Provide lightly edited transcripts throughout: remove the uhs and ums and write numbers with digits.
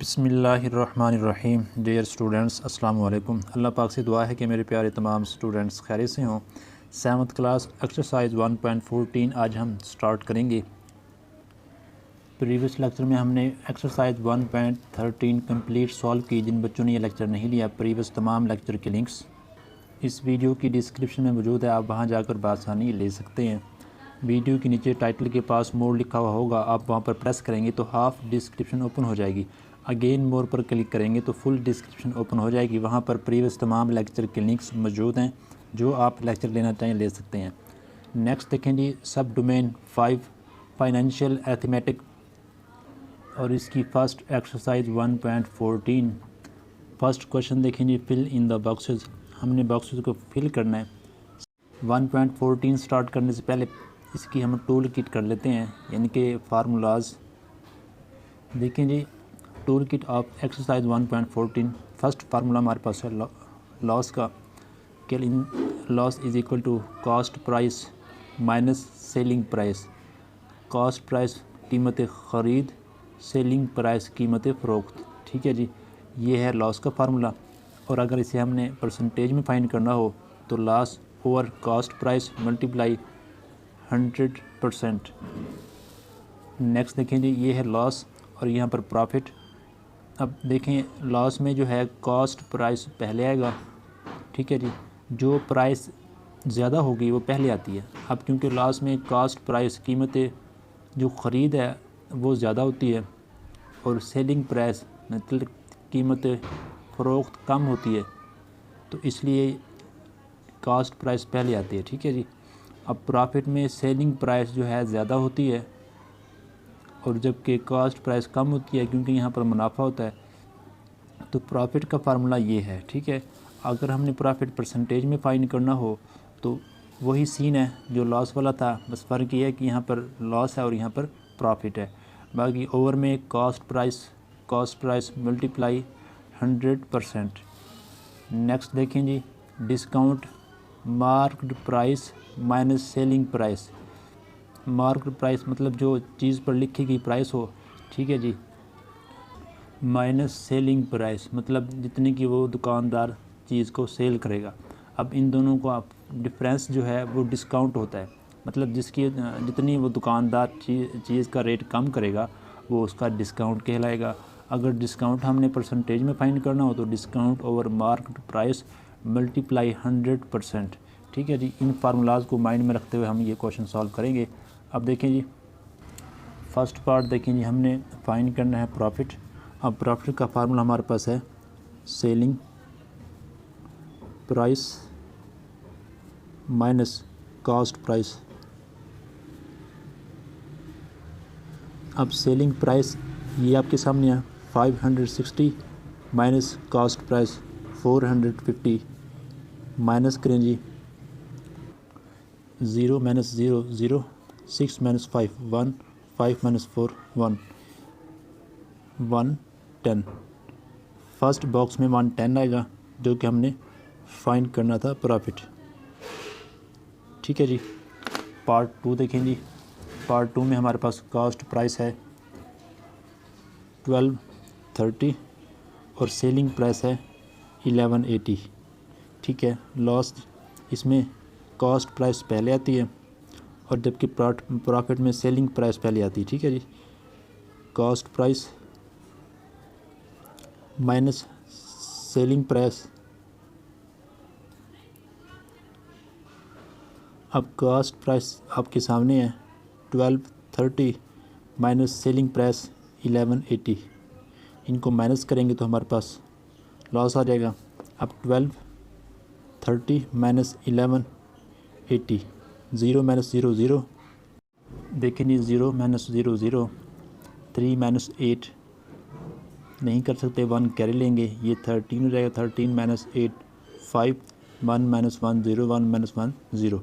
बिस्मिल्लाहिर्रहमानिर्रहीम। Dear students, अस्सलाम वालेकुम। अल्लाह पाक से दुआ है कि मेरे प्यारे तमाम स्टूडेंट्स खैरियत से हों। 7th क्लास एक्सरसाइज 1.14 आज हम स्टार्ट करेंगे। प्रीवियस लेक्चर में हमने एक्सरसाइज 1.13 कंप्लीट सॉल्व की। जिन बच्चों ने ये लेक्चर नहीं लिया, प्रीवियस तमाम लेक्चर के लिंक्स इस वीडियो की डिस्क्रिप्शन में मौजूद है, आप वहाँ जाकर बासानी ले सकते हैं। वीडियो के नीचे टाइटल के पास मोर लिखा हुआ होगा, आप वहाँ पर प्रेस करेंगे तो हाफ डिस्क्रिप्शन ओपन हो जाएगी। अगेन मोर पर क्लिक करेंगे तो फुल डिस्क्रिप्शन ओपन हो जाएगी। वहाँ पर प्रीवियस तमाम लेक्चर के लिंक्स मौजूद हैं, जो आप लेक्चर लेना चाहें ले सकते हैं। नेक्स्ट देखें जी, सब डोमेन 5 फाइनेंशियल अर्थमेटिक और इसकी फ़र्स्ट एक्सरसाइज 1.14। फर्स्ट क्वेश्चन देखें जी, फिल इन द बॉक्सेस। हमने बॉक्सेस को फिल करना है। 1.14 स्टार्ट करने से पहले इसकी हम टूल किट कर लेते हैं, यानी कि फार्मूलाज। देखें जी, tool kit of exercise 1.14। First formula हमारे पास है लॉस का, कि loss is equal to cost price minus selling price. Cost price कीमत ख़रीद, सेलिंग प्राइस कीमत फ़रोख्त। ठीक है जी, ये है लॉस का फार्मूला। और अगर इसे हमने परसेंटेज में फाइंड करना हो तो loss over cost price multiply 100%। Next देखें जी, ये है लॉस और यहाँ पर प्रॉफिट। अब देखें, लॉस में जो है कॉस्ट प्राइस पहले आएगा। ठीक है जी, जो प्राइस ज़्यादा होगी वो पहले आती है। अब क्योंकि लॉस में कॉस्ट प्राइस कीमत जो ख़रीद है वो ज़्यादा होती है और सेलिंग प्राइस मतलब कीमत फ़रोख्त कम होती है, तो इसलिए कॉस्ट प्राइस पहले आती है। ठीक है जी, अब प्रॉफिट में सेलिंग प्राइस जो है ज़्यादा होती है और जबकि कॉस्ट प्राइस कम होती है, क्योंकि यहाँ पर मुनाफा होता है। तो प्रॉफिट का फार्मूला ये है। ठीक है, अगर हमने प्रॉफिट परसेंटेज में फाइंड करना हो तो वही सीन है जो लॉस वाला था, बस फ़र्क ये है कि यहाँ पर लॉस है और यहाँ पर प्रॉफिट है। बाकी ओवर में कॉस्ट प्राइस मल्टीप्लाई 100%। नेक्स्ट देखें जी, discount marked price minus selling price. Marked price मतलब जो चीज़ पर लिखी गई प्राइस हो। ठीक है जी, माइनस सेलिंग प्राइस मतलब जितने की वो दुकानदार चीज़ को सेल करेगा। अब इन दोनों को आप डिफरेंस जो है वो डिस्काउंट होता है, मतलब जितनी वो दुकानदार चीज़ का रेट कम करेगा वो उसका डिस्काउंट कहलाएगा। अगर डिस्काउंट हमने परसेंटेज में फाइंड करना हो तो discount over marked price multiply 100%। ठीक है जी, इन फार्मूलाज को माइंड में रखते हुए हम ये क्वेश्चन सॉल्व करेंगे। अब देखें जी, फर्स्ट पार्ट देखें जी, हमने फाइंड करना है प्रॉफिट। अब प्रॉफिट का फार्मूला हमारे पास है selling price minus cost price. अब सेलिंग प्राइस ये आपके सामने है 560 माइनस कॉस्ट प्राइस 450। माइनस करें जी, 0 minus 0 0, 6 minus 5 1, 5 minus 4 1, 110। First box में 110 आएगा, जो कि हमने फाइंड करना था प्रॉफिट। ठीक है जी, पार्ट 2 देखें जी। पार्ट 2 में हमारे पास कॉस्ट प्राइस है 1230 और सेलिंग प्राइस है 1180। ठीक है, लॉस इसमें कॉस्ट प्राइस पहले आती है और जबकि प्रॉफिट में सेलिंग प्राइस पहले आती है। ठीक है जी, cost price minus selling price. अब कॉस्ट प्राइस आपके सामने है 1230 माइनस सेलिंग प्राइस 1180। इनको माइनस करेंगे तो हमारे पास लॉस आ जाएगा। अब 1230 माइनस 1180, 0 माइनस 0 0। देखें जी, 0 माइनस 0 0, 3 माइनस 8 नहीं कर सकते, 1 कैरी लेंगे, ये 13 हो जाएगा। 13 माइनस 8 5, 1 माइनस 1 0, 1 माइनस 1 0,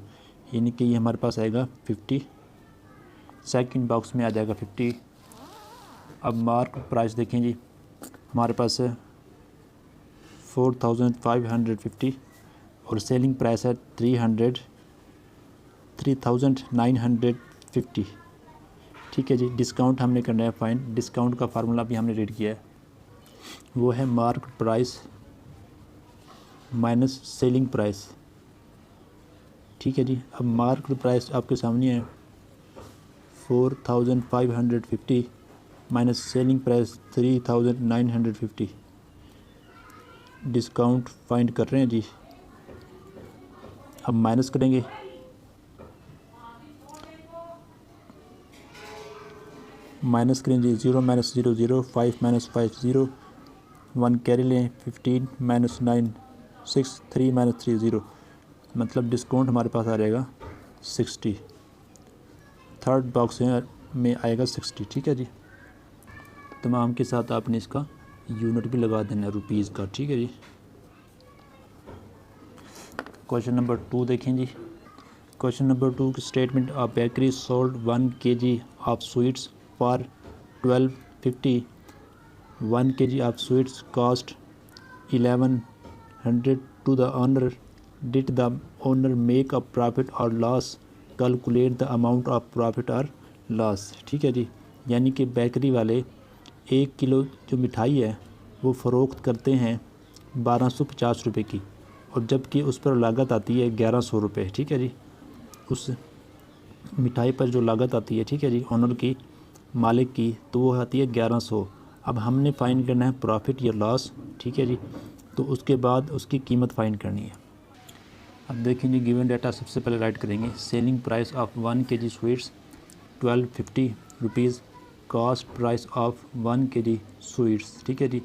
यानी कि ये हमारे पास आएगा 50। सेकंड बॉक्स में आ जाएगा 50। अब मार्क प्राइस देखें जी, हमारे पास है 4550 और सेलिंग प्राइस है 3950। ठीक है जी, डिस्काउंट हमने करना है फाइंड। डिस्काउंट का फार्मूला भी हमने रीड किया है, वो है market price minus selling price. ठीक है जी। अब मार्केट प्राइस आपके सामने है 4550 minus selling price 3950। Discount find कर रहे हैं जी। अब माइनस करेंगे, माइनस करें जी। 0 माइनस 0 0, 5 माइनस 5 0, 1 कैरी लें, 15 माइनस 9 6, 3 माइनस 3 0, मतलब डिस्काउंट हमारे पास आ जाएगा 60। थर्ड बॉक्स में आएगा 60। ठीक है जी। तमाम के साथ आपने इसका यूनिट भी लगा देना रुपीज़ का। ठीक है जी। क्वेश्चन नंबर 2 देखें जी। क्वेश्चन नंबर 2 की statement, a bakery sold 1 kg of sweets for 1250। 1 kg of sweets cost 1100 to the owner. Did the owner make a profit और loss? Calculate the amount of profit और loss. ठीक है जी। यानी कि bakery वाले 1 kilo जो मिठाई है वो फ़रोख्त करते हैं 1250 रुपये की, और जबकि उस पर लागत आती है 1100 रुपये। ठीक है जी। उस मिठाई पर जो लागत आती है, ठीक है जी, ऑनर की, मालिक की, तो वो आती है 1100। अब हमने फ़ाइंड करना है प्रॉफिट या लॉस। ठीक है जी। तो उसके बाद उसकी कीमत फ़ाइंड करनी है। अब देखें जी, गिवन डाटा सबसे पहले राइट करेंगे। Selling price of 1 kg sweets 1250 rupees. Cost price of 1 kg sweets, ठीक है जी,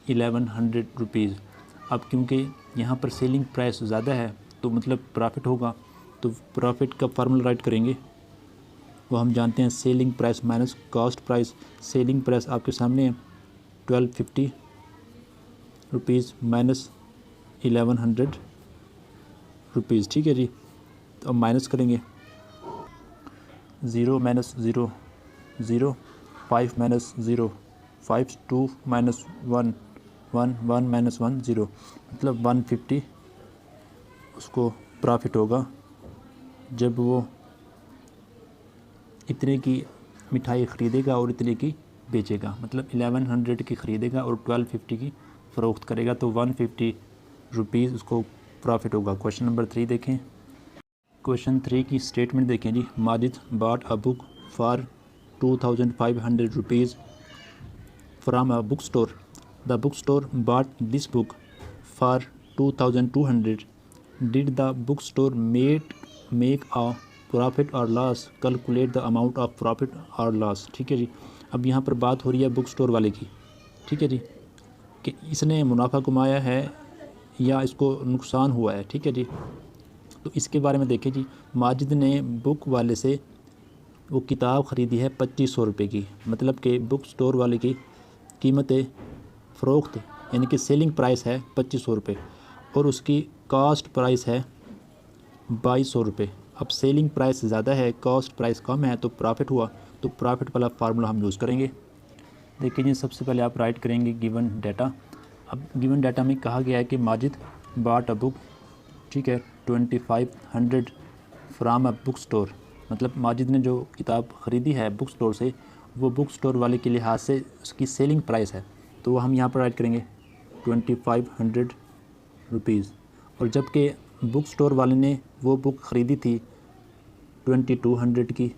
1100 रुपीज़। अब क्योंकि यहाँ पर सेलिंग प्राइस ज़्यादा है तो मतलब प्रॉफिट होगा, तो प्रॉफिट का फार्मूला राइट करेंगे। वो हम जानते हैं, selling price minus cost price. Selling price आपके सामने है 1250 रुपीज़ माइनस 1100 रुपीज़। ठीक है जी। तो अब माइनस करेंगे, 0 माइनस 0 0, 5 माइनस 0 5, 2 माइनस 1 1 1 माइनस 1 0, मतलब 150 उसको प्रॉफिट होगा जब वो इतने की मिठाई ख़रीदेगा और इतने की बेचेगा। मतलब 1100 की ख़रीदेगा और 1250 की फ़रोख्त करेगा, तो 150 रुपीज़ उसको प्रॉफिट होगा। क्वेश्चन नंबर 3 देखें। क्वेश्चन 3 की स्टेटमेंट देखें जी। Majid bought a book for 2500 rupees from a book store. The book store bought this book for 2200। Did the book store make a profit और loss? Calculate the amount of profit और loss. ठीक है जी। अब यहाँ पर बात हो रही है बुक स्टोर वाले की। ठीक है जी, कि इसने मुनाफा कमाया है या इसको नुकसान हुआ है। ठीक है जी। तो इसके बारे में देखें जी। माजिद ने बुक वाले से वो किताब ख़रीदी है 2500 रुपये की, मतलब कि बुक स्टोर वाले की कीमत फ़रोख्त यानी कि सेलिंग प्राइस है 2500 रुपये और उसकी कॉस्ट प्राइस है 2200 रुपये। अब सेलिंग प्राइस ज़्यादा है, कॉस्ट प्राइस कम है, तो प्रॉफिट हुआ। तो प्रॉफिट वाला फार्मूला हम यूज़ करेंगे। देखिए जी, सबसे पहले आप राइट करेंगे गिवन डाटा। अब गिवन डाटा में कहा गया है कि माजिद बॉट अ बुक, ठीक है, 2500 फ्राम अ बुक स्टोर, मतलब माजिद ने जो किताब ख़रीदी है बुक स्टोर से, वो बुक स्टोर वाले के लिहाज से उसकी सेलिंग प्राइस है, तो वो हम यहाँ पर राइट करेंगे 2500 रुपीज़। और जबकि बुक स्टोर वाले ने वो बुक ख़रीदी थी 2200 की,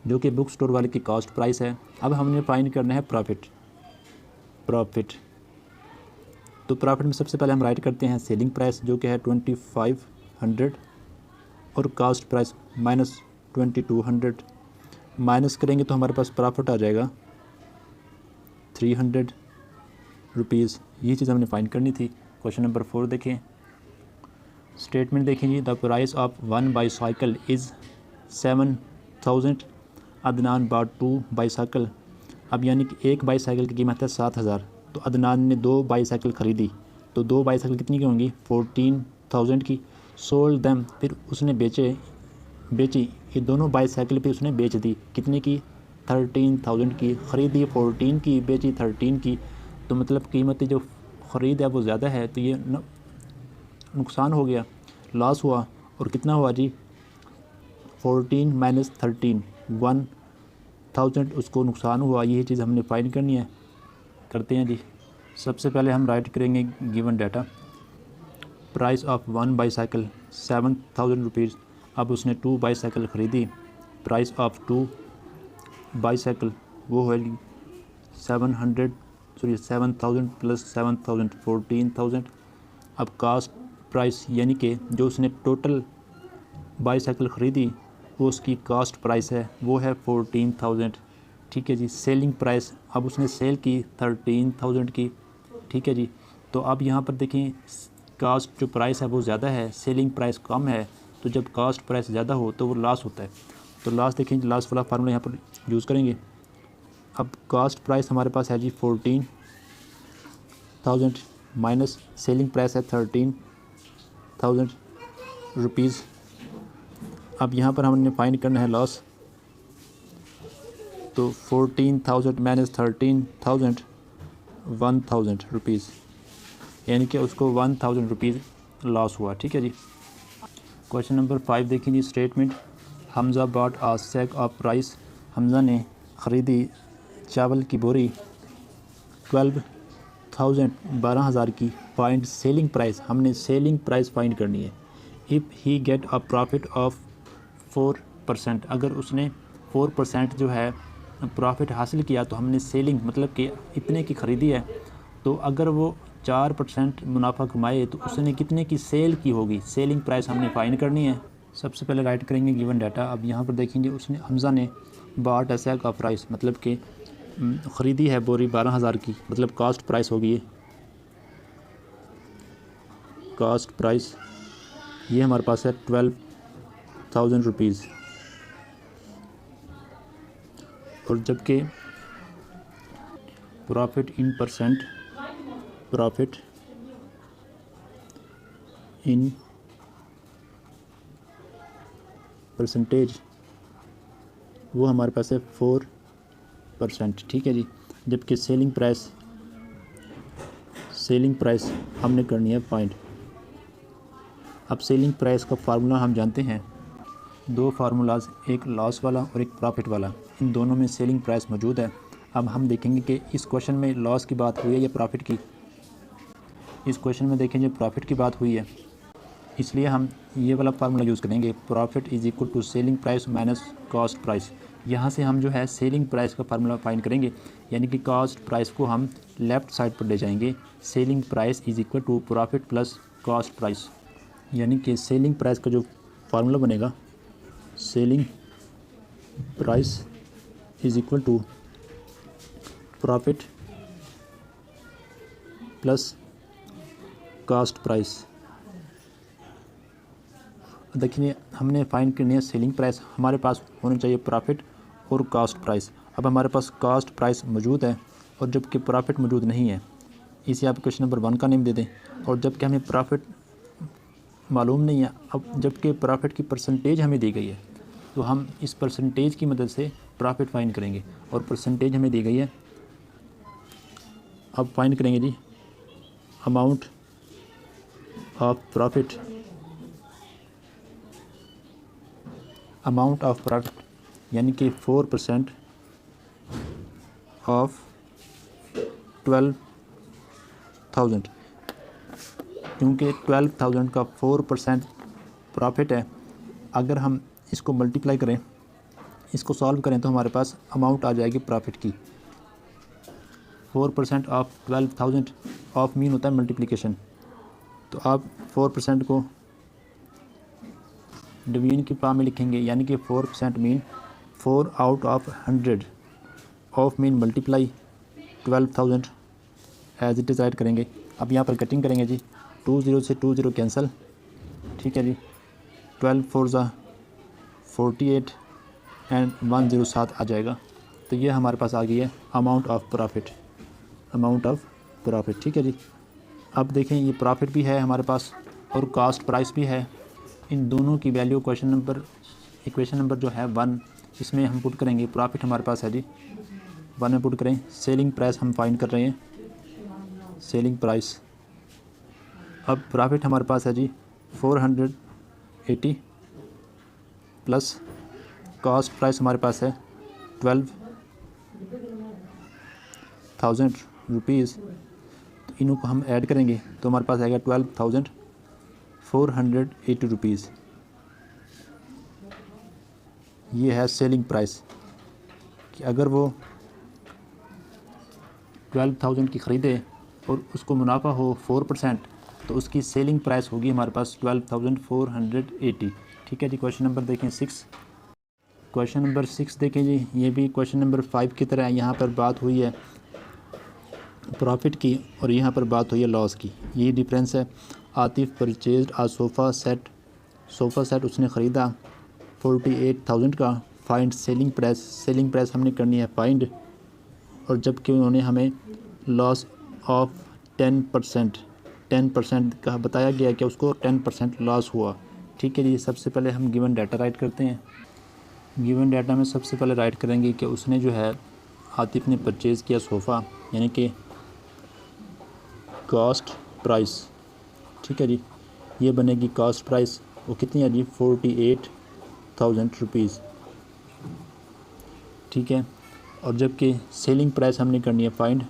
जो कि बुक स्टोर वाले की कॉस्ट प्राइस है। अब हमने फाइंड करना है प्रॉफिट। तो प्रॉफिट में सबसे पहले हम राइट करते हैं सेलिंग प्राइस जो कि है 2500 और कॉस्ट प्राइस माइनस 2200। माइनस करेंगे तो हमारे पास प्रॉफिट आ जाएगा 300 रुपीज़। ये चीज़ हमने फाइंड करनी थी। क्वेश्चन नंबर 4 देखें। स्टेटमेंट देखें जी। The price of 1 bicycle is 7000। Adnan bought 2 bicycle. अब यानी कि एक बाईसाइकिल की कीमत है 7000, तो अदनान ने 2 बाईसाइकिल ख़रीदी, तो 2 बाईसाइकिल कितनी की होंगी? 14000 की। सोल्ड दैम, फिर उसने बेची ये दोनों बाईसाइकिल पे उसने बेच दी, कितने की? 13000 की। ख़रीदी 14 की, बेची 13 की, तो मतलब कीमत जो ख़रीद है वो ज़्यादा है, तो ये नुकसान हो गया, लॉस हुआ। और कितना हुआ जी? 14 माइनस 13, 1000 उसको नुकसान हुआ। यही चीज़ हमने फाइंड करनी है। करते हैं जी। सबसे पहले हम राइट करेंगे given data. Price of 1 bicycle 7,000 rupees. अब उसने 2 बाईसाइकिल ख़रीदी। प्राइस ऑफ 2 बाईसाइकिल वो होगी 7,000 प्लस 7,000 14,000। अब कास्ट प्राइस यानी कि जो उसने टोटल बाईसाइकिल ख़रीदी वो उसकी कास्ट प्राइस है, वो है 14,000। ठीक है जी। सेलिंग प्राइस अब उसने सेल की 13,000 की। ठीक है जी। तो अब यहाँ पर देखें कास्ट जो प्राइस है वो ज़्यादा है, सेलिंग प्राइस कम है। तो जब कास्ट प्राइस ज़्यादा हो तो वो लॉस होता है। तो लॉस देखें, लॉस वाला फार्मूला यहाँ पर यूज़ करेंगे। अब कास्ट प्राइस हमारे पास है जी 14,000 माइनस सेलिंग प्राइस है 13,000 रुपीज़। अब यहाँ पर हमने फाइंड करना है लॉस। तो 14,000 माइनस 13,000 1,000 रुपीज़, यानी कि उसको 1,000 रुपीज़ लॉस हुआ। ठीक है जी। क्वेश्चन नंबर 5 देखिए जी। Statement Hamza bought a sack of rice. Hamza ने ख़रीदी चावल की बोरी 12,000 12,000 की। फाइंड सेलिंग प्राइस, हमने सेलिंग प्राइस फाइंड करनी है। If he get a profit of 4%, अगर उसने 4% जो है प्रॉफिट हासिल किया तो हमने सेलिंग मतलब कि इतने की ख़रीदी है, तो अगर वो 4% मुनाफा कमाए तो उसने कितने की सेल की होगी, सेलिंग प्राइस हमने फाइंड करनी है। सबसे पहले राइट करेंगे गिवन डाटा। अब यहाँ पर देखेंगे उसने हमज़ा ने bought a sack of rice मतलब कि ख़रीदी है बोरी 12,000 की, मतलब कास्ट प्राइस होगी ये। कास्ट प्राइस ये हमारे पास है 12,000 रुपीज़। और जबकि profit in percent, profit in percentage वो हमारे पास है 4%। ठीक है जी। जबकि सेलिंग प्राइस हमने करनी है फाइंड। अब सेलिंग प्राइस का फार्मूला हम जानते हैं, दो फार्मूलाज, एक लॉस वाला और एक प्रॉफिट वाला, इन दोनों में सेलिंग प्राइस मौजूद है। अब हम देखेंगे कि इस क्वेश्चन में लॉस की बात हुई है या प्रॉफिट की। इस क्वेश्चन में देखेंगे प्रॉफिट की बात हुई है, इसलिए हम ये वाला फार्मूला यूज़ करेंगे। Profit is equal to selling price minus cost price. यहाँ से हम जो है सेलिंग प्राइस का फार्मूला फाइंड करेंगे, यानी कि कॉस्ट प्राइस को हम लेफ़्ट साइड पर ले जाएंगे। Selling price is equal to profit plus cost price, यानी कि सेलिंग प्राइस का जो फार्मूला बनेगा, selling price is equal to profit plus cost price. देखिए हमने फाइंड करनी है सेलिंग प्राइस, हमारे पास होनी चाहिए प्रॉफिट और कॉस्ट प्राइस। अब हमारे पास कॉस्ट प्राइस मौजूद है और जबकि प्रॉफिट मौजूद नहीं है, इसे आप क्वेश्चन नंबर 1 का नेम दे दें। और जबकि हमें प्रॉफिट मालूम नहीं है, अब जबकि प्रॉफिट की परसेंटेज हमें दी गई है, तो हम इस परसेंटेज की मदद से प्रॉफिट फाइंड करेंगे। और परसेंटेज हमें दी गई है, अब फाइंड करेंगे जी amount of profit, amount of profit यानी कि 4% ऑफ 12,000, क्योंकि 12,000 का 4% प्रॉफिट है। अगर हम इसको मल्टीप्लाई करें, इसको सॉल्व करें तो हमारे पास अमाउंट आ जाएगी प्रॉफिट की। 4% ऑफ 12,000, ऑफ मीन होता है मल्टीप्लिकेशन, तो आप 4% को डिवीजन की फॉर्म में लिखेंगे, यानी कि 4% mean 4 out of 100, of mean multiply 12,000 as it is write करेंगे। अब यहाँ पर कटिंग करेंगे जी, 2 0 से 2 0 कैंसिल। ठीक है जी। 12 4 ज़ा 48 एंड 1 0 7 आ जाएगा। तो ये हमारे पास आ गई है amount of profit, amount of profit. ठीक है जी। अब देखें ये प्रॉफिट भी है हमारे पास और कॉस्ट प्राइस भी है। इन दोनों की वैल्यू इक्वेशन नंबर जो है 1, इसमें हम पुट करेंगे। प्रॉफिट हमारे पास है जी 1 में पुट करें। सेलिंग प्राइस हम फाइंड कर रहे हैं, सेलिंग प्राइस। अब प्रॉफिट हमारे पास है जी 480 प्लस कॉस्ट प्राइस हमारे पास है 12,000 रुपीज़, तो इनों को हम ऐड करेंगे तो हमारे पास आएगा 12,480 रुपीज़। ये है सेलिंग प्राइस कि अगर वो 12,000 की ख़रीदे और उसको मुनाफा हो 4%, तो उसकी सेलिंग प्राइस होगी हमारे पास 12,480। ठीक है जी। क्वेश्चन नंबर देखें 6। क्वेश्चन नंबर 6 देखें जी, ये भी क्वेश्चन नंबर 5 की तरह है। यहाँ पर बात हुई है प्रॉफिट की और यहाँ पर बात हुई है लॉस की। ये डिफरेंस है। आतिफ परचेज आ सोफ़ा सेट उसने ख़रीदा 48,000 का। फाइंड सेलिंग प्राइस हमने करनी है फाइंड, और जबकि उन्होंने हमें लॉस ऑफ 10% का बताया गया कि उसको 10% लॉस हुआ। ठीक है जी। सबसे पहले हम गिवन डाटा राइट करते हैं। गिवन डाटा में सबसे पहले राइट करेंगे कि उसने जो है आतिफ ने परचेज़ किया सोफ़ा, यानी कि कॉस्ट प्राइस। ठीक है जी। ये बनेगी कॉस्ट प्राइस, वो कितनी है जी 48,000 रुपीज़। ठीक है। और जबकि सेलिंग प्राइस हमने करनी है फाइंड,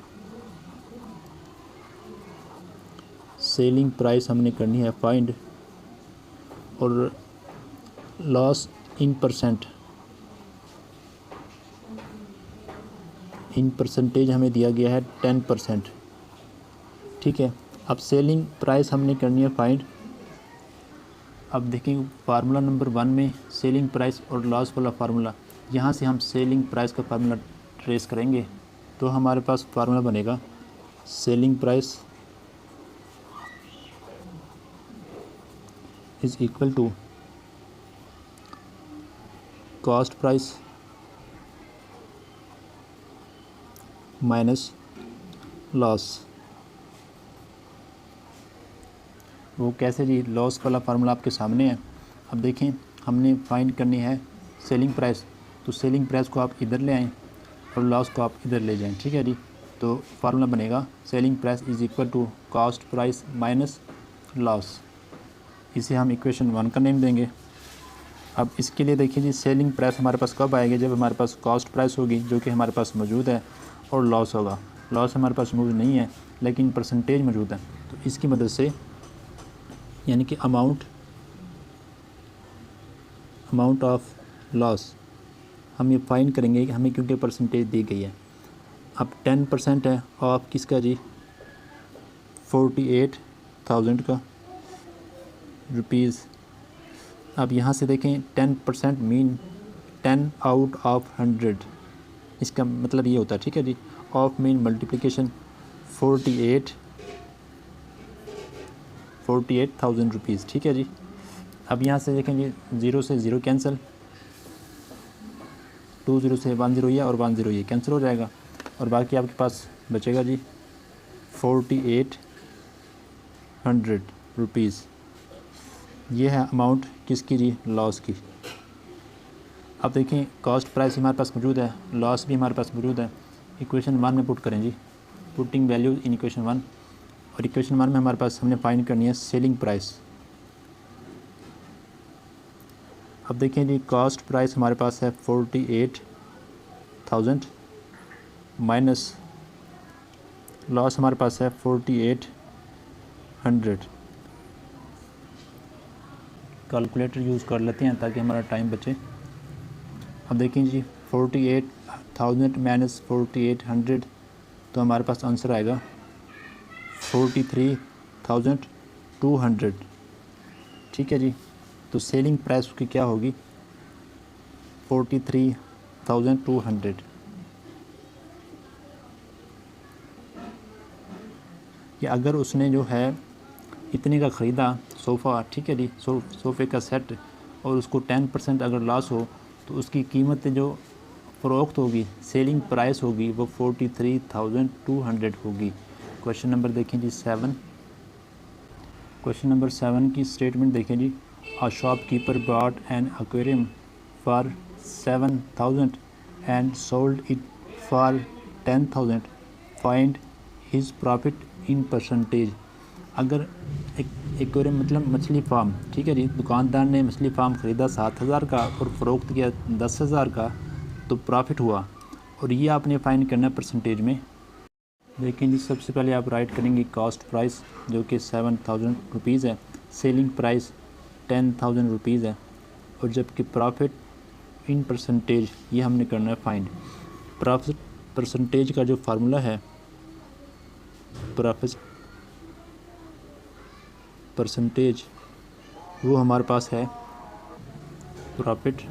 सेलिंग प्राइस हमने करनी है फाइंड, और लॉस इन परसेंटेज हमें दिया गया है 10%। ठीक है। अब सेलिंग प्राइस हमने करनी है फाइंड। अब देखें फार्मूला नंबर 1 में सेलिंग प्राइस और लॉस वाला फार्मूला, यहाँ से हम सेलिंग प्राइस का फार्मूला ट्रेस करेंगे तो हमारे पास फार्मूला बनेगा selling price is equal to cost price minus loss. वो कैसे जी? लॉस वाला फार्मूला आपके सामने है। अब देखें हमने फाइंड करनी है सेलिंग प्राइस, तो सेलिंग प्राइस को आप इधर ले आएँ और लॉस को आप इधर ले जाएं। ठीक है जी। तो फार्मूला बनेगा selling price is equal to cost price minus loss. इसे हम इक्वेशन 1 का नेम देंगे। अब इसके लिए देखिए जी, सेलिंग प्राइस हमारे पास कब आएगी? जब हमारे पास कॉस्ट प्राइस होगी जो कि हमारे पास मौजूद है, और लॉस होगा। लॉस हमारे पास मौजूद नहीं है लेकिन परसेंटेज मौजूद है, तो इसकी मदद से यानी कि अमाउंट ऑफ लॉस हम ये फाइंड करेंगे कि हमें, क्योंकि परसेंटेज दी गई है। अब 10% है ऑफ किसका जी? 48,000 का रुपीज़। अब यहाँ से देखें 10% मीन 10 आउट ऑफ 100, इसका मतलब ये होता है। ठीक है जी। Of mean multiplication 48,000 rupees. ठीक है जी। अब यहाँ से देखें जी, 0 से 0 कैंसिल, 2 0 से 1 0 ये और 1 0 ये कैंसिल हो जाएगा, और बाकी आपके पास बचेगा जी 4800 रुपीज़। ये है अमाउंट किसकी जी? लॉस की। अब देखें कॉस्ट प्राइस हमारे पास मौजूद है, लॉस भी हमारे पास मौजूद है। इक्वेशन 1 में पुट करें जी, पुटिंग वैल्यू इन इक्वेशन 1, और इक्वेशन 1 में हमारे पास हमने फाइंड करनी है सेलिंग प्राइस। अब देखें जी, कॉस्ट प्राइस हमारे पास है 48,000 माइनस लॉस हमारे पास है 4800। कैलकुलेटर यूज़ कर लेते हैं ताकि हमारा टाइम बचे। अब देखें जी, 48,000 माइनस 4800, तो हमारे पास आंसर आएगा 43,200। ठीक है जी। तो सेलिंग प्राइस उसकी क्या होगी? 43,200। या अगर उसने जो है इतने का ख़रीदा सोफ़ा, ठीक है जी, सोफ़े का सेट, और उसको 10% अगर लॉस हो, तो उसकी कीमत जो फ़रोख्त होगी, सेलिंग प्राइस होगी, वो 43,200 होगी। क्वेश्चन नंबर देखें जी 7। क्वेश्चन नंबर 7 की स्टेटमेंट देखें जी। A shopkeeper bought an aquarium for 7,000 and sold it for 10,000. Find his profit in percentage. अगर एक्वेरियम मतलब मछली फार्म, ठीक है जी, दुकानदार ने मछली फार्म ख़रीदा 7,000 का और फ़रोख्त किया 10,000 का, तो प्रॉफिट हुआ, और ये आपने फाइंड करना है परसेंटेज में। देखिए जी, सबसे पहले आप राइट करेंगे कॉस्ट प्राइस जो कि 7,000 रुपीज़ है, सेलिंग प्राइस 10,000 रुपीज़ है, और जबकि प्रॉफिट इन परसेंटेज ये हमने करना है फाइंड। प्रॉफिट परसेंटेज का जो फार्मूला है, प्रॉफिट परसेंटेज, वो हमारे पास है profit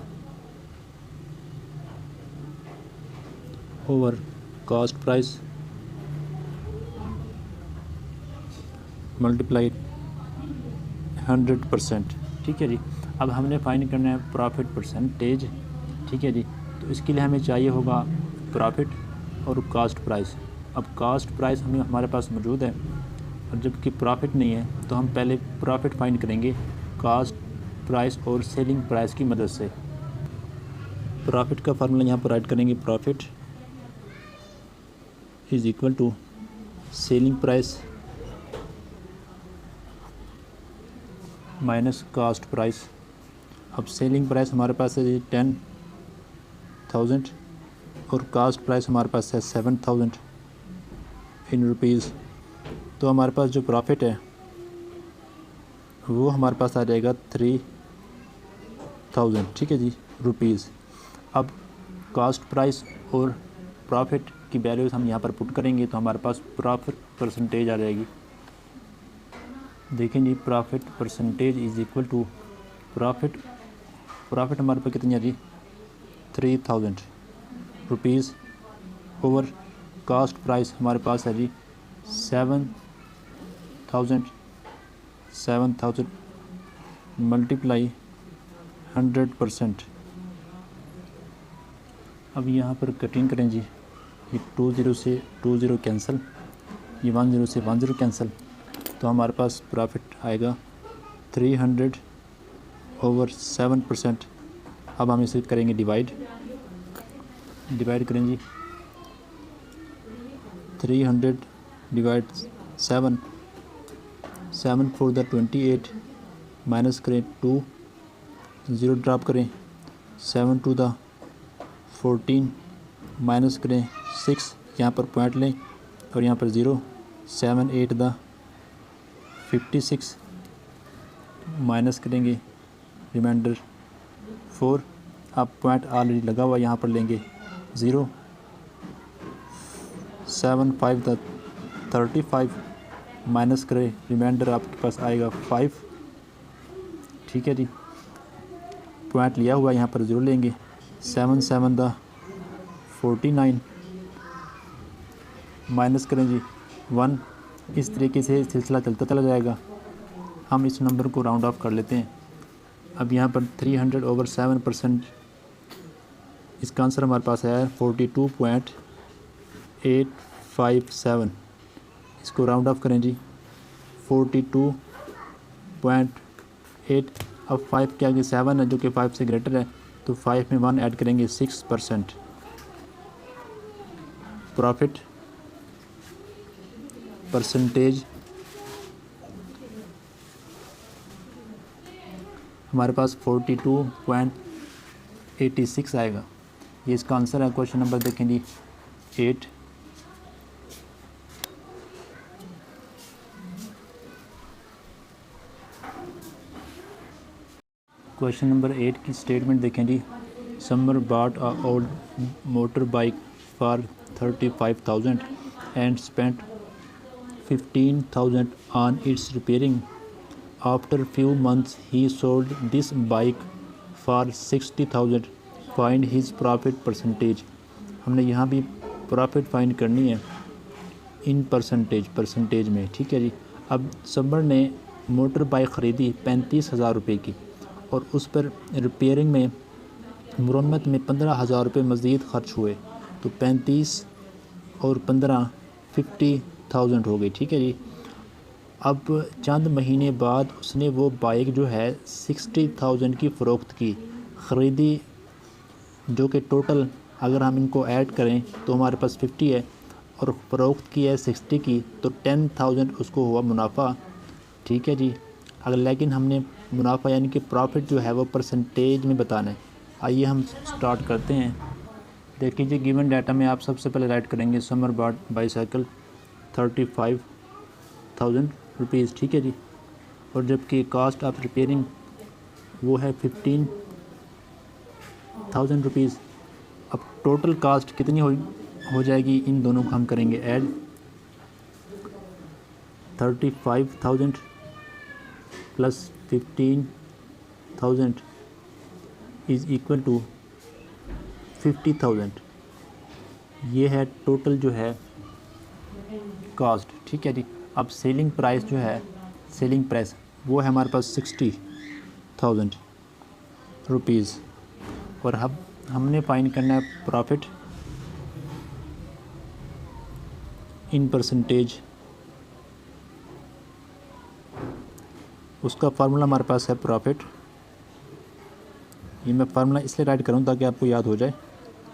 over cost price multiplied 100%। ठीक है जी। अब हमने फाइंड करना है प्रॉफिट परसेंटेज। ठीक है जी। तो इसके लिए हमें चाहिए होगा प्रॉफिट और कॉस्ट प्राइस। अब कॉस्ट प्राइस हमें हमारे पास मौजूद है, और जबकि प्रॉफिट नहीं है तो हम पहले प्रॉफिट फाइंड करेंगे कॉस्ट प्राइस और सेलिंग प्राइस की मदद से। प्रॉफिट का फार्मूला यहाँ पर राइट करेंगे, profit is equal to selling price minus cost price. अब सेलिंग प्राइस हमारे पास है 10,000 और कॉस्ट प्राइस हमारे पास है 7,000 इन रुपीज़। तो हमारे पास जो प्रॉफिट है वो हमारे पास आ जाएगा 3,000। ठीक है जी, रुपीज़। अब कॉस्ट प्राइस और प्रॉफिट की वैल्यूज़ हम यहाँ पर पुट करेंगे तो हमारे पास प्रॉफिट परसेंटेज आ जाएगी। देखें जी, profit percentage is equal to profit हमारे पास कितनी आ जी 3,000 रुपीज़ ओवर कॉस्ट प्राइस हमारे पास है जी 7,000 मल्टीप्लाई 100%। अब यहाँ पर कटिंग करें जी, ये 20 से 20 कैंसिल, ये 10 से 10 कैंसिल, तो हमारे पास प्रॉफिट आएगा 300 ओवर 7%। अब हम इसे करेंगे डिवाइड करें जी, 300 डिवाइड 7 4 द 28, माइनस करें 2, 0 ड्रॉप करें, 7 2 द 14, माइनस करें 6, यहाँ पर पॉइंट लें और यहाँ पर 0, 7 8 द 56, माइनस करेंगे रिमाइंडर 4। अब पॉइंट ऑलरेडी लगा हुआ यहाँ पर लेंगे 0, 7 5 द 35, माइनस करें रिमाइंडर आपके पास आएगा 5। ठीक है जी, पॉइंट लिया हुआ यहाँ पर 0 लेंगे, 7 7 द 49, माइनस करें जी 1। इस तरीके से सिलसिला चलता चला जाएगा। हम इस नंबर को राउंड ऑफ कर लेते हैं। अब यहाँ पर 300 ओवर 7%, इसका आंसर हमारे पास है 42.857। इसको राउंड ऑफ करें जी 42.8। अब 5 के आगे 7 है जो कि 5 से ग्रेटर है, तो 5 में 1 ऐड करेंगे 6%। प्रॉफिट परसेंटेज हमारे पास 42.86 आएगा। ये इसका आंसर है। क्वेश्चन नंबर देखें जी 8। क्वेश्चन नंबर 8 की स्टेटमेंट देखें जी, Samar bought a old motorbike for 35,000 and spent 15,000 on its repairing. After few months he sold this bike for 60,000. Find his profit percentage. हमने यहाँ भी प्रॉफिट फाइंड करनी है इन परसेंटेज में। ठीक है जी। अब समर ने मोटर बाइक ख़रीदी 35,000 रुपये की, और उस पर रिपेयरिंग में मुरम्मत में 15,000 रुपये मज़ीद ख़र्च हुए, तो 35 और 15 50,000 हो गई। ठीक है जी। अब चंद महीने बाद उसने वो बाइक जो है 60,000 की फ़रोख्त की, ख़रीदी, जो कि टोटल अगर हम इनको ऐड करें तो हमारे पास 50 है, और फ़रोख्त की है 60 की, तो 10,000 उसको हुआ मुनाफा। ठीक है जी। अगर लेकिन हमने मुनाफा यानी कि प्रॉफिट जो है वो परसेंटेज में बताना है। आइए हम स्टार्ट करते हैं। देखिए जी, गिवन डाटा में आप सबसे पहले राइट करेंगे समर बॉट बाईसाइकिल 35,000 रुपीज़, ठीक है जी। और जबकि कास्ट ऑफ रिपेयरिंग वो है 15,000 रुपीज़। अब टोटल कास्ट कितनी हो जाएगी, इन दोनों को हम करेंगे add. 35,000 plus 15,000 is equal to 50,000। ये है टोटल जो है कास्ट, ठीक है जी। अब सेलिंग प्राइस जो है, सेलिंग प्राइस वो है हमारे पास 60,000 रुपीज़। और अब हमने फाइंड करना है प्रॉफिट इन परसेंटेज। उसका फार्मूला हमारे पास है प्रॉफिट, ये मैं फार्मूला इसलिए राइट करूँ ताकि आपको याद हो जाए।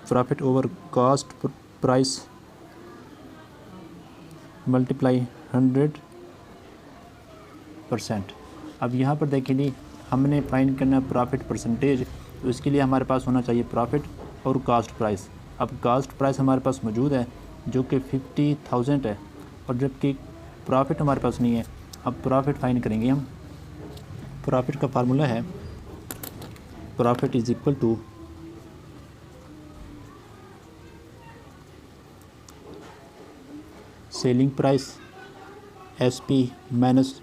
Profit over cost price multiply 100%। अब यहाँ पर देखिए हमने फाइंड करना है प्रॉफिट परसेंटेज, तो इसके लिए हमारे पास होना चाहिए प्रॉफिट और कास्ट प्राइस। अब कास्ट प्राइस हमारे पास मौजूद है जो कि 50,000 है, और जबकि प्रॉफिट हमारे पास नहीं है। अब प्रॉफिट फाइंड करेंगे हम। प्रॉफिट का फार्मूला है profit is equal to selling price SP minus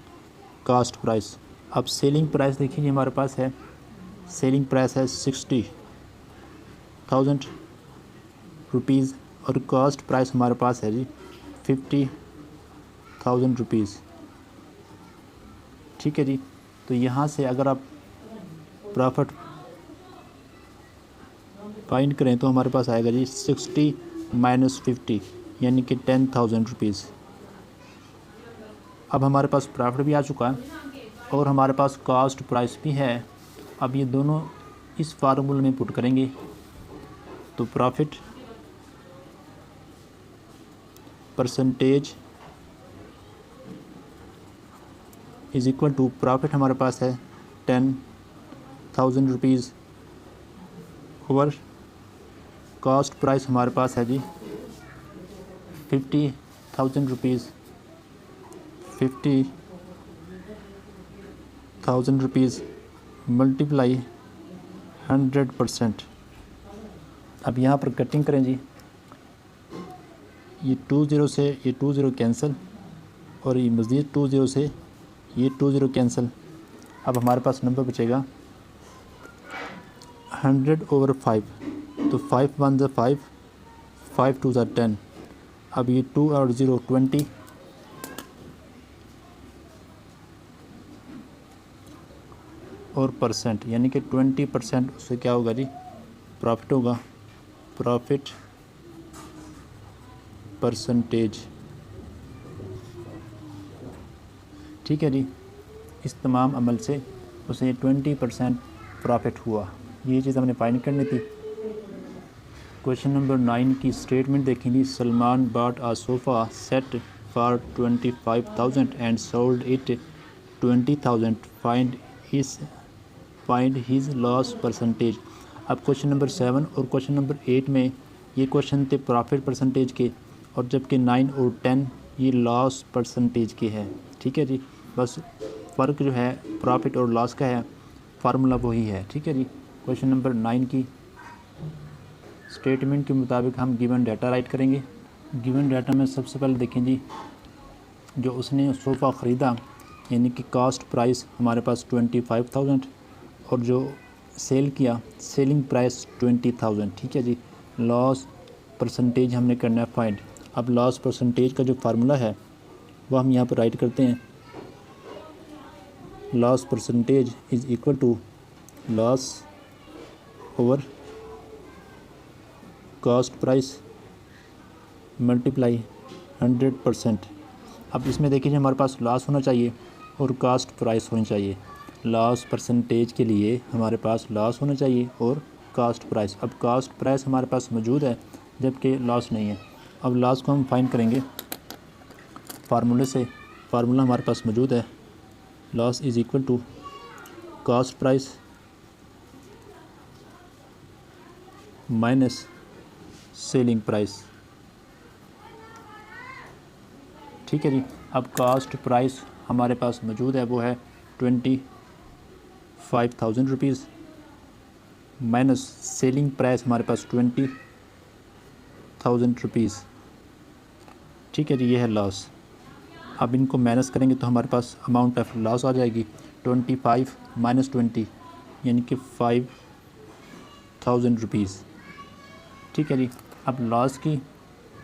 cost price. अब सेलिंग प्राइस देखिए हमारे पास है, सेलिंग प्राइस है 60,000 रुपीज़, और कास्ट प्राइस हमारे पास है जी 50,000 रुपीज़, ठीक है जी। तो यहाँ से अगर आप प्रॉफिट फाइंड करें तो हमारे पास आएगा जी 60 माइनस 50 यानी कि 10,000 रुपीज़। अब हमारे पास प्रॉफिट भी आ चुका है और हमारे पास कास्ट प्राइस भी है। अब ये दोनों इस फार्मूले में पुट करेंगे तो profit percentage is equal to, profit हमारे पास है 10,000 रुपीज़ ओवर कास्ट प्राइस हमारे पास है जी 50,000 रुपीज़। 50,000 rupees multiply 100%। अब यहाँ पर कटिंग करें जी, ये 20 से ये 20 कैंसिल, और ये मज़ीद 20 से ये 20 कैंसिल। अब हमारे पास नंबर बचेगा 100 ओवर 5, तो 5 1 ज़ा 5, 5 2 ज़ा 10। अब ये 2 और 0 20, और परसेंट यानी कि 20%, उससे क्या होगा जी प्रॉफिट होगा, प्रॉफिट परसेंटेज, ठीक है जी। इस तमाम अमल से उसे 20% प्रॉफिट हुआ। ये चीज़ हमने फाइंड करनी थी। क्वेश्चन नंबर 9 की स्टेटमेंट देखेंगे। Salman bought a sofa set for 25,000 and sold it 20,000, find his loss percentage. अब क्वेश्चन नंबर 7 और क्वेश्चन नंबर 8 में ये क्वेश्चन थे प्रॉफिट परसेंटेज के, और जबकि 9 और 10 ये लॉस परसेंटेज के हैं, ठीक है जी। बस फ़र्क जो है प्रॉफिट और लॉस का है, फार्मूला वही है, ठीक है जी। क्वेश्चन नंबर 9 की स्टेटमेंट के मुताबिक हम गिवन डाटा राइट करेंगे। गिवन डाटा में सबसे पहले देखें जी, जो उसने सोफ़ा ख़रीदा यानी कि कास्ट प्राइस हमारे पास 25,000, और जो सेल किया सेलिंग प्राइस 20,000, ठीक है जी। लॉस परसेंटेज हमने करना है फाइंड। अब लॉस परसेंटेज का जो फार्मूला है वो हम यहाँ पर राइट करते हैं। Loss percentage is equal to loss over cost price multiply 100%। अब इसमें देखिए हमारे पास लॉस होना चाहिए और कास्ट प्राइस होनी चाहिए। लॉस परसेंटेज के लिए हमारे पास लॉस होना चाहिए और कास्ट प्राइस। अब कास्ट प्राइस हमारे पास मौजूद है जबकि लॉस नहीं है। अब लॉस को हम फाइंड करेंगे फार्मूले से। फार्मूला हमारे पास मौजूद है, loss is equal to cost price minus selling price. ठीक है जी। अब कॉस्ट प्राइस हमारे पास मौजूद है, वो है 25,000 रुपीज़ माइनस सेलिंग प्राइस हमारे पास 20,000 रुपीज़। ठीक है जी, ये है लॉस। अब इनको माइनस करेंगे तो हमारे पास अमाउंट ऑफ लॉस आ जाएगी 25 माइनस 20 यानी कि 5,000 रुपीज़। ठीक है जी। अब लॉस की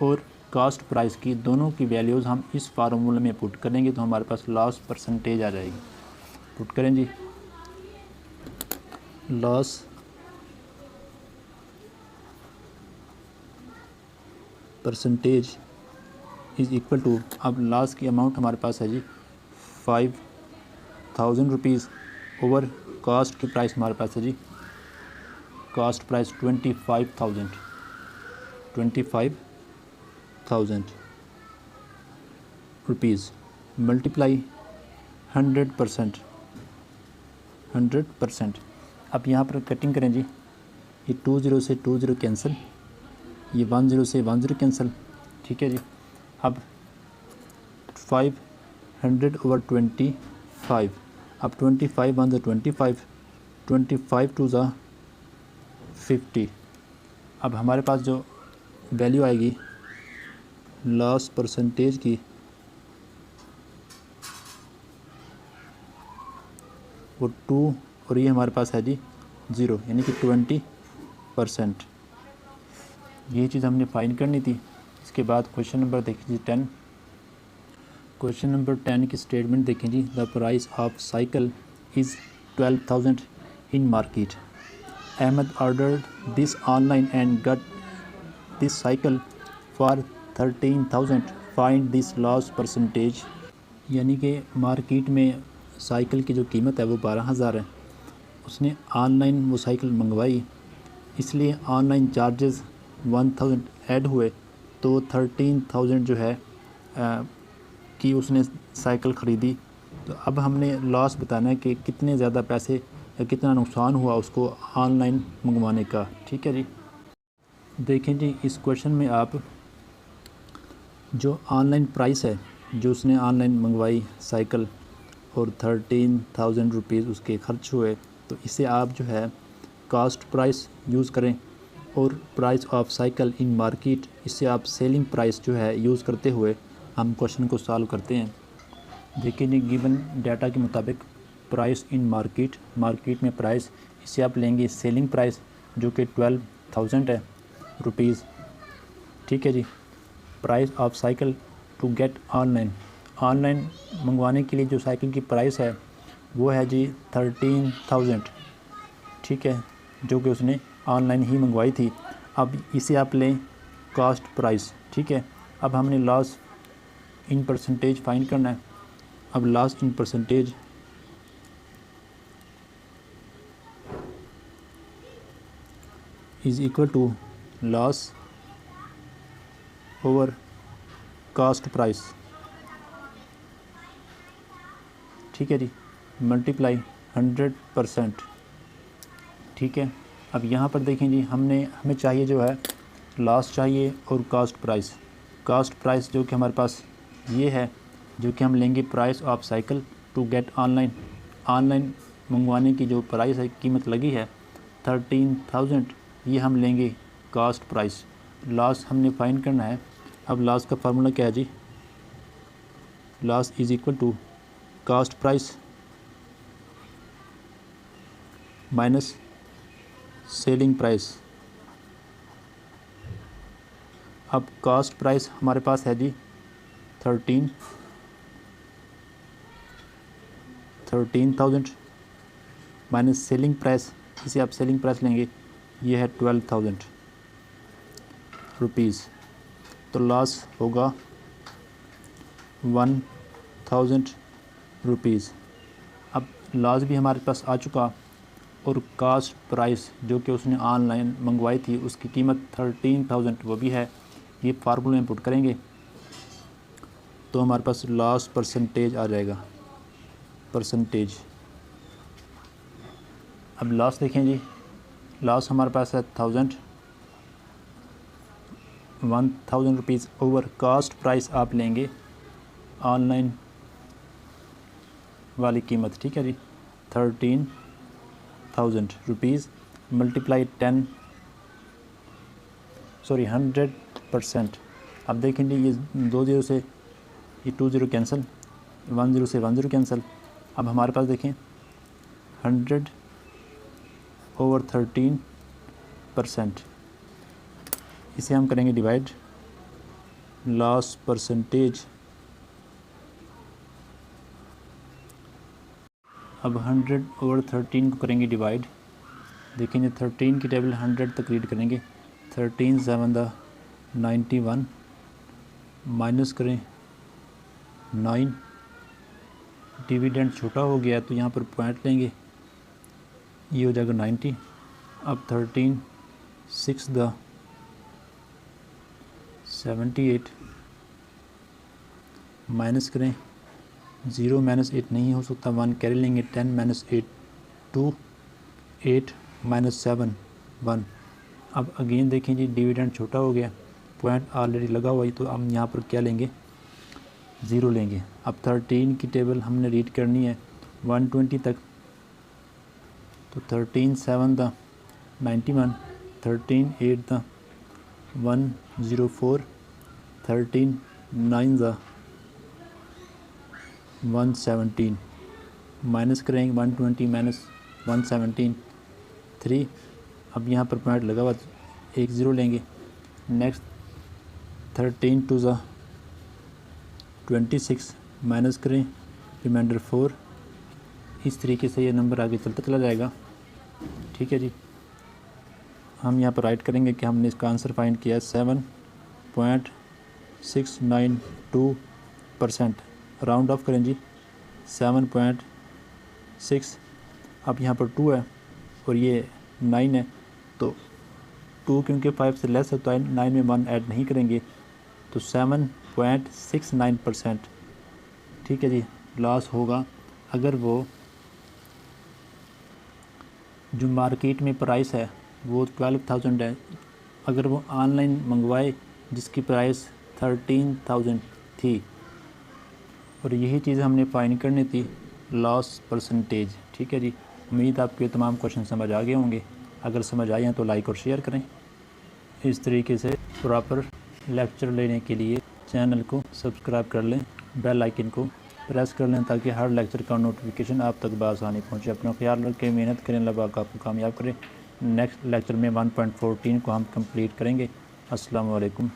और कॉस्ट प्राइस की दोनों की वैल्यूज़ हम इस फार्मूले में पुट करेंगे तो हमारे पास लॉस परसेंटेज आ जाएगी। पुट करें जी, loss percentage is equal to, अब लॉस की अमाउंट हमारे पास है जी 5,000 रुपीज़ ओवर कॉस्ट की प्राइस हमारे पास है जी, कॉस्ट प्राइस 25,000 रुपीज़ मल्टीप्लाई 100%। अब यहाँ पर कटिंग करें जी, ये 20 से 20 कैंसिल, ये 10 से 10 कैंसिल। ठीक है जी। अब 500 ओवर 25, अब 25 वन ज़ा 25, 25 टू ज़ा 50। अब हमारे पास जो वैल्यू आएगी लॉस परसेंटेज की, वो 2 और ये हमारे पास है जी 0 यानी कि 20%। ये चीज़ हमने फाइंड करनी थी। इसके बाद क्वेश्चन नंबर देखिए जी 10। क्वेश्चन नंबर 10 की स्टेटमेंट देखें जी, the price of cycle is 12,000 in market. Ahmad ordered this online and got this cycle for 13,000, find this loss percentage. यानी कि मार्केट में साइकिल की जो कीमत है वो 12,000 है। उसने ऑनलाइन वो साइकिल मंगवाई, इसलिए ऑनलाइन चार्जेस 1,000 ऐड हुए, तो 13,000 जो है कि उसने साइकिल ख़रीदी। तो अब हमने लॉस बताना है कि कितने ज़्यादा पैसे या कितना नुकसान हुआ उसको ऑनलाइन मंगवाने का। ठीक है जी। देखें जी, इस क्वेश्चन में आप जो ऑनलाइन प्राइस है जो उसने ऑनलाइन मंगवाई साइकिल और 13,000 रुपीज़ उसके खर्च हुए, तो इसे आप जो है कॉस्ट प्राइस यूज़ करें और price of cycle in market, इससे आप सेलिंग प्राइस जो है यूज़ करते हुए हम क्वेश्चन को सॉल्व करते हैं। देखिए जी, गिवन डाटा के मुताबिक प्राइस इन मार्केट, मार्केट में प्राइस, इससे आप लेंगे सेलिंग प्राइस जो कि 12,000 है रुपीज़। ठीक है जी। Price of cycle to get online, online मंगवाने के लिए जो साइकिल की प्राइस है वो है जी 13,000। ठीक है, जो कि उसने ऑनलाइन ही मंगवाई थी। अब इसे आप लें कॉस्ट प्राइस। ठीक है, अब हमने लॉस इन परसेंटेज फाइंड करना है। अब loss in percentage is equal to loss over cost price. ठीक है जी, मल्टीप्लाई 100%। ठीक है, अब यहाँ पर देखें जी, हमें चाहिए जो है लॉस चाहिए और कॉस्ट प्राइस। कॉस्ट प्राइस जो कि हमारे पास ये है, जो कि हम लेंगे price of cycle to get online, online मंगवाने की जो प्राइस है, कीमत लगी है 13,000, ये हम लेंगे कॉस्ट प्राइस। लॉस हमने फाइंड करना है। अब लॉस का फार्मूला क्या है जी, loss is equal to cost price minus selling price. अब कॉस्ट प्राइस हमारे पास है जी 13,000 माइनस सेलिंग प्राइस, इसे आप सेलिंग प्राइस लेंगे, ये है 12,000 रुपीज़। तो लॉस होगा 1,000 रुपीज़। अब लॉस भी हमारे पास आ चुका और कास्ट प्राइस जो कि उसने ऑनलाइन मंगवाई थी उसकी कीमत 13,000 वो भी है। ये फार्मूले में पुट करेंगे तो हमारे पास लॉस परसेंटेज आ जाएगा, परसेंटेज। अब लॉस देखें जी, लॉस हमारे पास है 1,000 रुपीज़ ओवर कॉस्ट प्राइस आप लेंगे ऑनलाइन वाली कीमत, ठीक है जी, 13,000 रुपीज़ मल्टीप्लाई 100%। अब देखेंगे ये 2 ज़ीरो से ये 2 ज़ीरो कैंसिल, 1 ज़ीरो से 1 ज़ीरो कैंसिल। अब हमारे पास देखें 100/13%, इसे हम करेंगे डिवाइड लॉस परसेंटेज। अब 100/13 को करेंगे डिवाइड, देखेंगे 13 की टेबल 100 तक रीड करेंगे, 13 7 91 माइनस करें 9, डिविडेंड छोटा हो गया तो यहाँ पर पॉइंट लेंगे, ये हो जाएगा 90। अब 13 6 78 माइनस करें 0 -8 नहीं हो सकता, 1 कैरी लेंगे, 10 - 8 2 8 - 7 1। अब अगेन देखें जी डिविडेंड छोटा हो गया, पॉइंट ऑलरेडी लगा हुआ है, तो हम यहाँ पर क्या लेंगे, 0 लेंगे। अब 13 की टेबल हमने रीड करनी है 120 तक, तो 13 7 91, 13 8 104, 13 9 117 माइनस करेंगे 120 - 117 3। अब यहाँ पर पॉइंट लगा हुआ, 1 0 लेंगे। नेक्स्ट 13 2 26 माइनस करें, रिमाइंडर 4। इस तरीके से ये नंबर आगे चलता चला जाएगा, ठीक है जी। हम यहाँ पर राइट करेंगे कि हमने इसका आंसर फाइंड किया 7.692%, राउंड ऑफ करें जी 7.6। अब यहाँ पर 2 है और ये 9 है, तो 2 क्योंकि 5 से लेस है तो 9 में 1 ऐड नहीं करेंगे, तो 7.69%, ठीक है जी, लॉस होगा। अगर वो जो मार्केट में प्राइस है वो 12,000 है, अगर वो ऑनलाइन मंगवाए जिसकी प्राइस 13,000 थी, और यही चीज़ हमने फाइंड करनी थी, लॉस परसेंटेज, ठीक है जी। उम्मीद आपके तमाम क्वेश्चन समझ आ गए होंगे, अगर समझ आए हैं तो लाइक और शेयर करें। इस तरीके से प्रॉपर लेक्चर लेने के लिए चैनल को सब्सक्राइब कर लें, बेल आइकन को प्रेस कर लें ताकि हर लेक्चर का नोटिफिकेशन आप तक बआसानी पहुँचे। अपना ख्याल रखें, मेहनत करें, अल्लाह पाक आपको कामयाब करें। नेक्स्ट लेक्चर में 1.14 को हम कंप्लीट करेंगे। अस्सलाम वालेकुम।